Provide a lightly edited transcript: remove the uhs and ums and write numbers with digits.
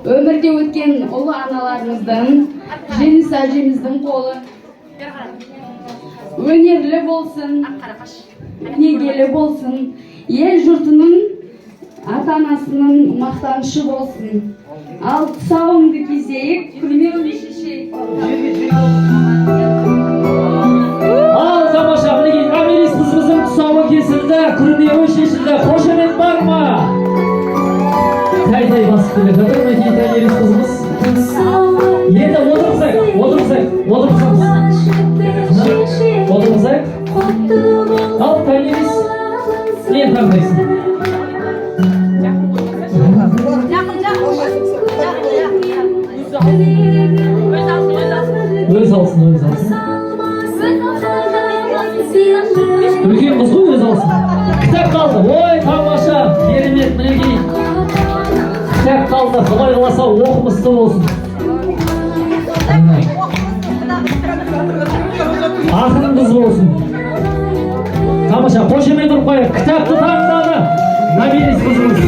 Өмірде өткен ұлы аналарымыздың, жеңіс әжеміздің қолы өнерлі болсын, негелі болсын, ел жұртының ата-анасының мақтанышы болсын. Ал тұсауыңды кезейік, күлмеуіңді шешейік. Ал тамаша, мінекей Намирис қызымыздың тұсауы кесілді, күрмеуі шешілді. Қошемет бар ма? Тәй басып келе жатыр мінекей Намирис қызымыз. Енді отырсақ. Ал Намирис, не таңдайсың? Өз алсын. Үлкен қыз ғой, өз алсын. Кітап қалды. Ой, тамаша, керемет, мінекей. Кітап қалды. Құдай қаласа оқымысты болсын. Ақының қыз болсын. Тамаша, қошемет ұрып қояйық. Кітапты таңдады. Намирис қызымыз.